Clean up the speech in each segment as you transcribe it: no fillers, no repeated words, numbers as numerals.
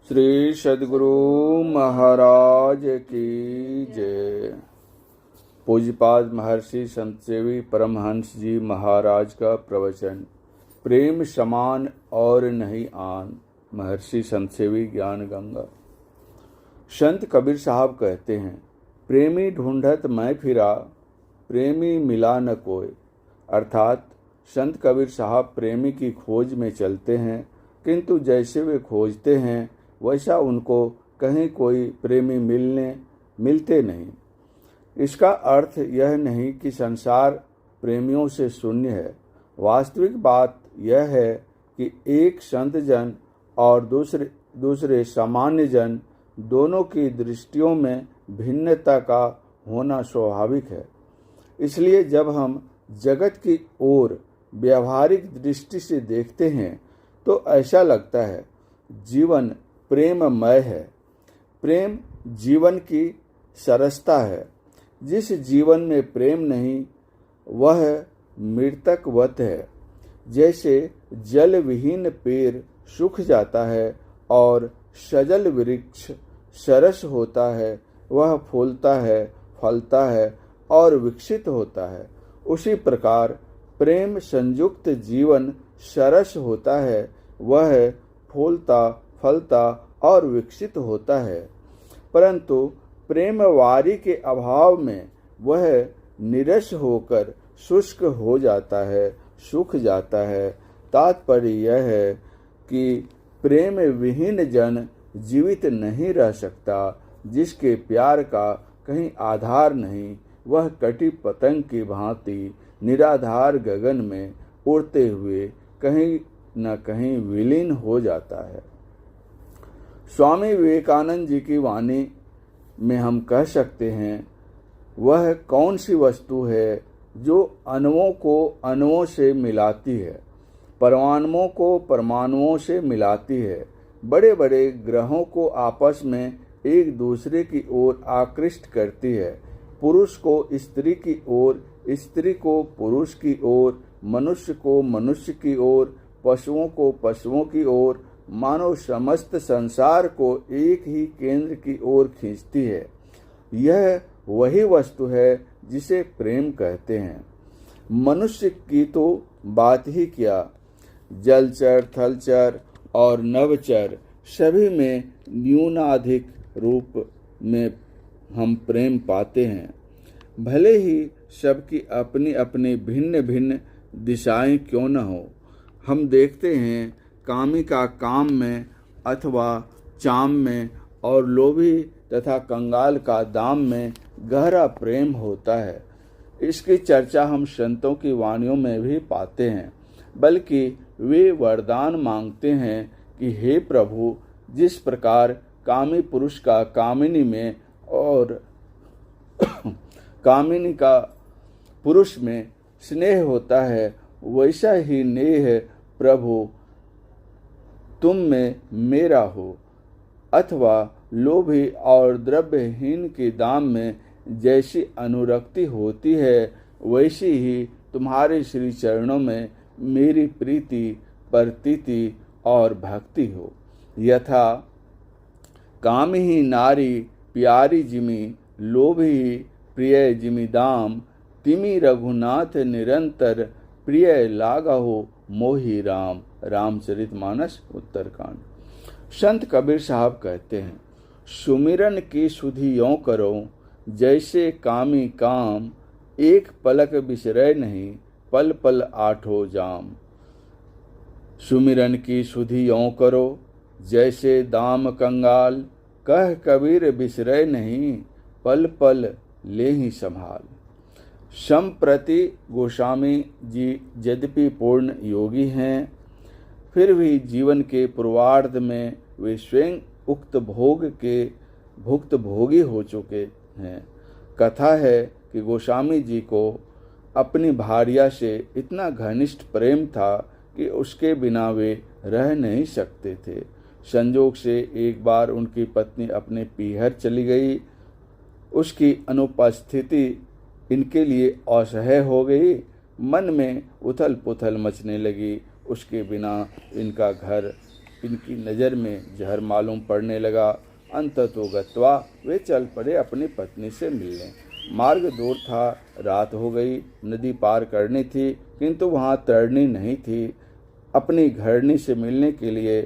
श्री सद्गुरु महाराज की जय। पूज्यपाद महर्षि संत सेवी परमहंस जी महाराज का प्रवचन। प्रेम समान और नहीं आन। महर्षि संत सेवी ज्ञान गंगा। संत कबीर साहब कहते हैं, प्रेमी ढूंढत मैं फिरा, प्रेमी मिला न कोई। अर्थात संत कबीर साहब प्रेमी की खोज में चलते हैं, किंतु जैसे वे खोजते हैं वैसा उनको कहीं कोई प्रेमी मिलते नहीं। इसका अर्थ यह नहीं कि संसार प्रेमियों से शून्य है। वास्तविक बात यह है कि एक संत जन और दूसरे सामान्य जन दोनों की दृष्टियों में भिन्नता का होना स्वाभाविक है। इसलिए जब हम जगत की ओर व्यावहारिक दृष्टि से देखते हैं तो ऐसा लगता है जीवन प्रेममय है। प्रेम जीवन की सरसता है। जिस जीवन में प्रेम नहीं वह मृतकवत है। जैसे जल विहीन पेड़ सूख जाता है और सजल वृक्ष सरस होता है, वह फूलता है, फलता है और विकसित होता है, उसी प्रकार प्रेम संयुक्त जीवन सरस होता है, वह फूलता, फलता और विकसित होता है। परंतु प्रेमवारी के अभाव में वह निरस होकर शुष्क हो जाता है, सूख जाता है। तात्पर्य यह है कि प्रेम विहीन जन जीवित नहीं रह सकता। जिसके प्यार का कहीं आधार नहीं, वह कटी पतंग की भांति निराधार गगन में उड़ते हुए कहीं न कहीं विलीन हो जाता है। स्वामी विवेकानंद जी की वाणी में हम कह सकते हैं, वह कौन सी वस्तु है जो अणुओं को अणुओं से मिलाती है, परमाणुओं को परमाणुओं से मिलाती है, बड़े बड़े ग्रहों को आपस में एक दूसरे की ओर आकृष्ट करती है, पुरुष को स्त्री की ओर, स्त्री को पुरुष की ओर, मनुष्य को मनुष्य की ओर, पशुओं को पशुओं की ओर, मानो समस्त संसार को एक ही केंद्र की ओर खींचती है। यह वही वस्तु है जिसे प्रेम कहते हैं। मनुष्य की तो बात ही क्या, जलचर, थलचर और नवचर सभी में न्यूनाधिक रूप में हम प्रेम पाते हैं। भले ही सबकी अपनी अपनी भिन्न भिन्न दिशाएं क्यों न हो। हम देखते हैं कामी का काम में अथवा चाम में और लोभी तथा कंगाल का दाम में गहरा प्रेम होता है। इसकी चर्चा हम संतों की वाणियों में भी पाते हैं। बल्कि वे वरदान मांगते हैं कि हे प्रभु, जिस प्रकार कामी पुरुष का कामिनी में और कामिनी का पुरुष में स्नेह होता है, वैसा ही नेह प्रभु तुम में मेरा हो। अथवा लोभी और द्रव्यहीन के दाम में जैसी अनुरक्ति होती है, वैसी ही तुम्हारे श्री चरणों में मेरी प्रीति, प्रतीति और भक्ति हो। यथा कामी ही नारी प्यारी जिमी, लोभी प्रिय जिमी दाम, तिमी रघुनाथ निरंतर प्रिय लागा हो मोहि राम। रामचरितमानस उत्तरकांड। संत कबीर साहब कहते हैं, सुमिरन की सुधि यों करो, जैसे कामी काम, एक पलक बिसरे नहीं, पल पल आठो जाम। सुमिरन की सुधि यों करो, जैसे दाम कंगाल, कह कबीर बिसरे नहीं, पल पल ले ही संभाल। संप्रति गोस्वामी जी यद्यपि पूर्ण योगी हैं, फिर भी जीवन के पूर्वार्ध में वे स्वयं उक्त भोग के भुक्त भोगी हो चुके हैं। कथा है कि गोस्वामी जी को अपनी भार्या से इतना घनिष्ठ प्रेम था कि उसके बिना वे रह नहीं सकते थे। संजोग से एक बार उनकी पत्नी अपने पीहर चली गई। उसकी अनुपस्थिति इनके लिए असह्य हो गई। मन में उथल पुथल मचने लगी। उसके बिना इनका घर इनकी नज़र में जहर मालूम पड़ने लगा। अंततो गत्वा वे चल पड़े अपनी पत्नी से मिलने। मार्ग दूर था, रात हो गई, नदी पार करनी थी, किंतु वहाँ तैरनी नहीं थी। अपनी घरनी से मिलने के लिए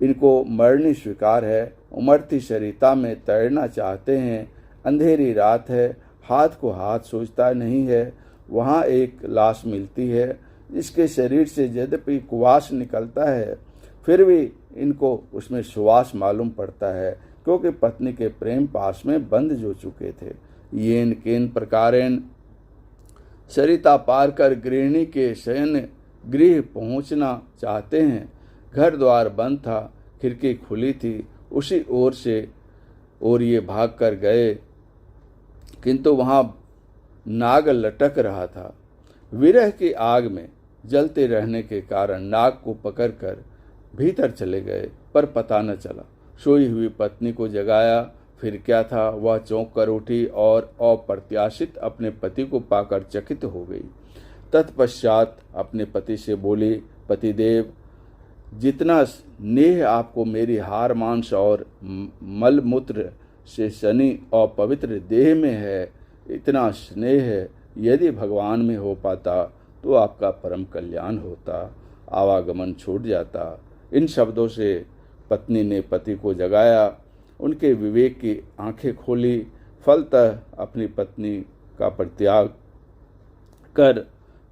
इनको मरनी स्वीकार है। उमड़ती सरिता में तैरना चाहते हैं। अंधेरी रात है, हाथ को हाथ सूझता नहीं है। वहाँ एक लाश मिलती है जिसके शरीर से यद्यपि कुवास निकलता है, फिर भी इनको उसमें सुवास मालूम पड़ता है, क्योंकि पत्नी के प्रेम पास में बंध जो चुके थे। येन केन प्रकारेण सरिता पार कर गृहिणी के शयन गृह पहुंचना चाहते हैं। घर द्वार बंद था, खिड़की खुली थी, उसी ओर से और ये भाग कर गए, किंतु वहाँ नाग लटक रहा था। विरह की आग में जलते रहने के कारण नाग को पकड़कर भीतर चले गए, पर पता न चला। सोई हुई पत्नी को जगाया, फिर क्या था, वह चौंक कर उठी और अप्रत्याशित अपने पति को पाकर चकित हो गई। तत्पश्चात अपने पति से बोली, पतिदेव, जितना स्नेह आपको मेरी हार मांस और मलमूत्र से सनी और पवित्र देह में है, इतना स्नेह यदि भगवान में हो पाता तो आपका परम कल्याण होता, आवागमन छूट जाता। इन शब्दों से पत्नी ने पति को जगाया, उनके विवेक की आंखें खोली। फलतः अपनी पत्नी का परित्याग कर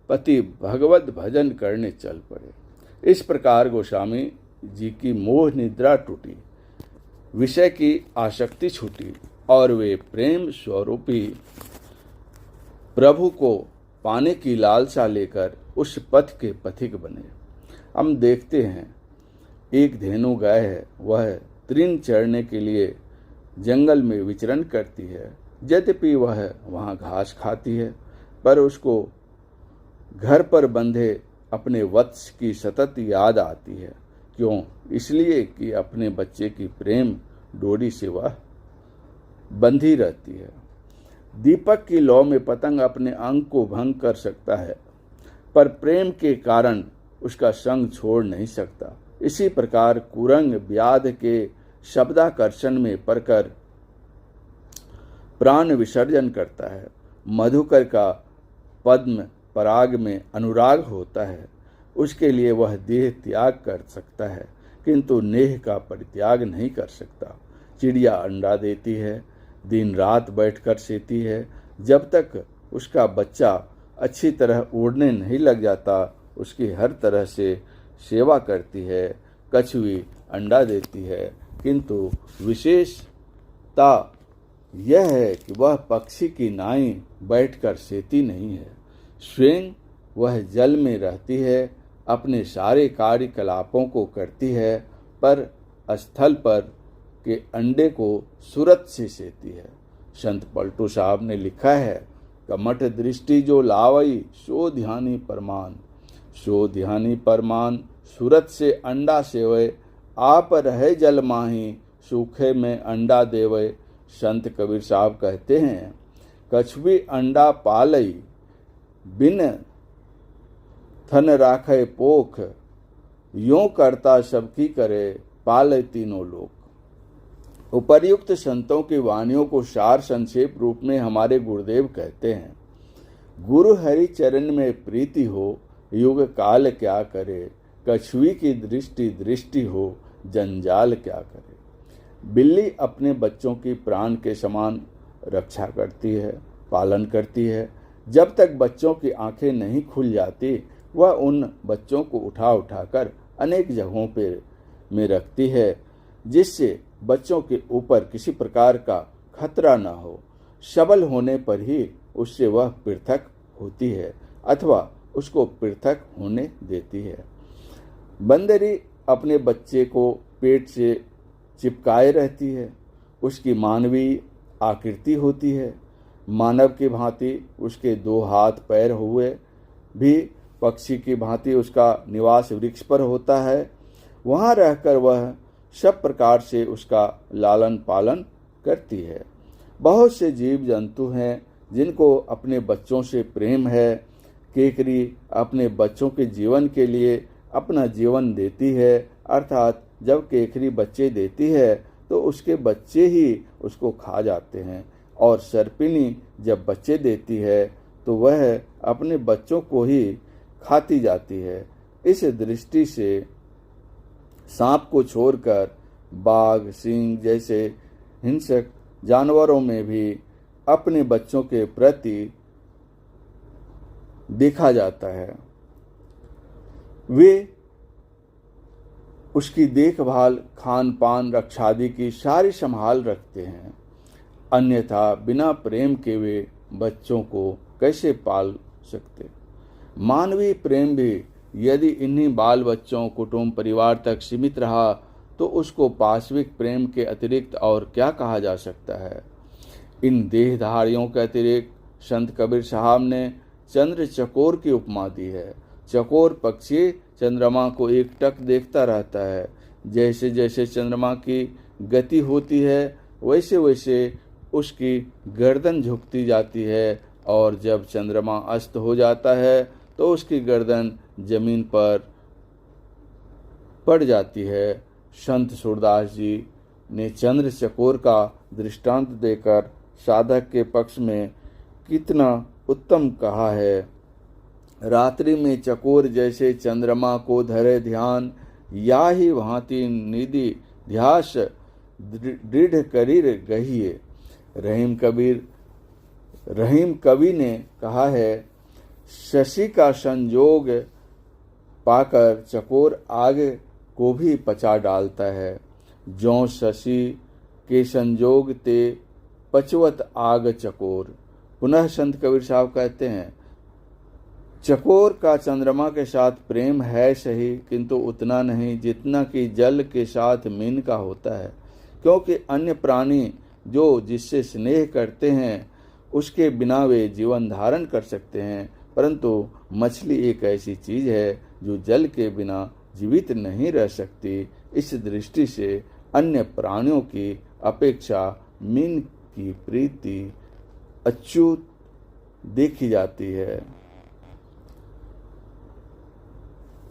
पति भगवत भजन करने चल पड़े। इस प्रकार गोस्वामी जी की मोह निद्रा टूटी, विषय की आसक्ति छूटी और वे प्रेम स्वरूपी प्रभु को पाने की लालसा लेकर उस पथ के पथिक बने। हम देखते हैं एक धेनु गाय है, वह तृण चरने के लिए जंगल में विचरण करती है। यद्यपि वह वहाँ घास खाती है, पर उसको घर पर बंधे अपने वत्स की सतत याद आती है। क्यों? इसलिए कि अपने बच्चे की प्रेम डोरी से वह बंधी रहती है। दीपक की लौ में पतंग अपने अंग को भंग कर सकता है, पर प्रेम के कारण उसका संग छोड़ नहीं सकता। इसी प्रकार कुरंग व्याध के शब्दाकर्षण में पड़कर प्राण विसर्जन करता है। मधुकर का पद्म पराग में अनुराग होता है, उसके लिए वह देह त्याग कर सकता है, किंतु नेह का परित्याग नहीं कर सकता। चिड़िया अंडा देती है, दिन रात बैठकर सेती है, जब तक उसका बच्चा अच्छी तरह उड़ने नहीं लग जाता उसकी हर तरह से सेवा करती है। कछुई अंडा देती है, किंतु विशेषता यह है कि वह पक्षी की नाई बैठकर सेती नहीं है। स्वयं वह जल में रहती है, अपने सारे कार्यकलापों को करती है, पर स्थल पर के अंडे को सूरत से सेती है। संत पलटू साहब ने लिखा है, कमठ दृष्टि जो लावई सो ध्यानी परमान, सो ध्यानी परमान सूरत से अंडा सेवे, आप रहे जल माही सूखे में अंडा देवे। संत कबीर साहब कहते हैं, कछुई अंडा पालई बिन थन राखे पोख, यों करता सबकी करे पाले तीनों लोक। उपर्युक्त संतों की वाणियों को सार संक्षेप रूप में हमारे गुरुदेव कहते हैं, गुरु हरि चरण में प्रीति हो युग काल क्या करे, कछुई की दृष्टि दृष्टि हो जंजाल क्या करे। बिल्ली अपने बच्चों की प्राण के समान रक्षा करती है, पालन करती है। जब तक बच्चों की आंखें नहीं खुल जाती वह उन बच्चों को उठा उठाकर अनेक जगहों पर में रखती है, जिससे बच्चों के ऊपर किसी प्रकार का खतरा न हो। सबल होने पर ही उससे वह पृथक होती है अथवा उसको पृथक होने देती है। बंदरी अपने बच्चे को पेट से चिपकाए रहती है। उसकी मानवीय आकृति होती है, मानव की भांति उसके 2 हाथ पैर हुए भी पक्षी की भांति उसका निवास वृक्ष पर होता है। वहाँ रहकर वह सब प्रकार से उसका लालन पालन करती है। बहुत से जीव जंतु हैं जिनको अपने बच्चों से प्रेम है। केकरी अपने बच्चों के जीवन के लिए अपना जीवन देती है, अर्थात जब केकरी बच्चे देती है तो उसके बच्चे ही उसको खा जाते हैं, और सर्पिनी जब बच्चे देती है तो वह अपने बच्चों को ही खाती जाती है। इस दृष्टि से सांप को छोड़कर बाघ, सिंह जैसे हिंसक जानवरों में भी अपने बच्चों के प्रति देखा जाता है। वे उसकी देखभाल, खान पान, रक्षादि की सारी संभाल रखते हैं। अन्यथा बिना प्रेम के वे बच्चों को कैसे पाल सकते। मानवीय प्रेम भी यदि इन्हीं बाल बच्चों, कुटुंब, परिवार तक सीमित रहा तो उसको पाशविक प्रेम के अतिरिक्त और क्या कहा जा सकता है। इन देहधारियों के अतिरिक्त संत कबीर साहब ने चंद्र चकोर की उपमा दी है। चकोर पक्षी चंद्रमा को एकटक देखता रहता है। जैसे जैसे चंद्रमा की गति होती है वैसे वैसे उसकी गर्दन झुकती जाती है, और जब चंद्रमा अस्त हो जाता है तो उसकी गर्दन जमीन पर पड़ जाती है। संत सूरदास जी ने चंद्र चकोर का दृष्टांत देकर साधक के पक्ष में कितना उत्तम कहा है। रात्रि में चकोर जैसे चंद्रमा को धरे ध्यान, या ही भांति निधि ध्यास दृढ़ करीर गहिए। रहीम कवि ने कहा है, शशि का संजोग पाकर चकोर आग को भी पचा डालता है। ज्यों शशि के संजोग ते पचवत आग चकोर। पुनः संत कबीर साहब कहते हैं, चकोर का चंद्रमा के साथ प्रेम है सही, किंतु उतना नहीं जितना कि जल के साथ मीन का होता है। क्योंकि अन्य प्राणी जो जिससे स्नेह करते हैं उसके बिना वे जीवन धारण कर सकते हैं, परंतु मछली एक ऐसी चीज है जो जल के बिना जीवित नहीं रह सकती। इस दृष्टि से अन्य प्राणियों की अपेक्षा मीन की प्रीति अच्युत देखी जाती है।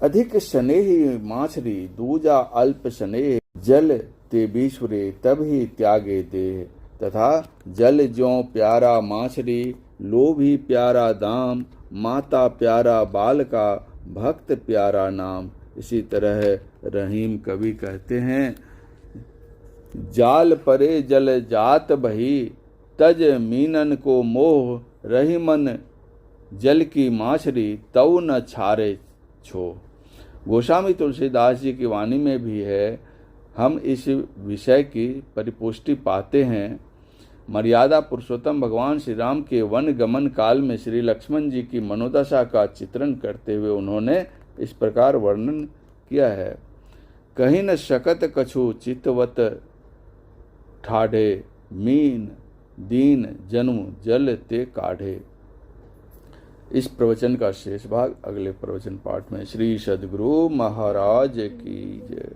अधिक स्नेही माछरी दूजा अल्प स्नेह, जल ते बीसुरे तब ही त्यागे देह। तथा जल ज्यों प्यारा माछरी, लोभी प्यारा दाम, माता प्यारा बाल का, भक्त प्यारा नाम। इसी तरह रहीम कवि कहते हैं, जाल परे जल जात बही, तज मीनन को मोह, रही मन जल की माछरी, तऊ न छारे छो। गोस्वामी तुलसीदास जी की वाणी में भी है। हम इस विषय की परिपुष्टि पाते हैं। मर्यादा पुरुषोत्तम भगवान श्री राम के वन गमन काल में श्री लक्ष्मण जी की मनोदशा का चित्रण करते हुए उन्होंने इस प्रकार वर्णन किया है, कहीं न शकत कछु चितवत ठाढ़े, मीन दीन जन्म जल ते काढ़े। इस प्रवचन का शेष भाग अगले प्रवचन पाठ में। श्री सद्गुरु महाराज की जय।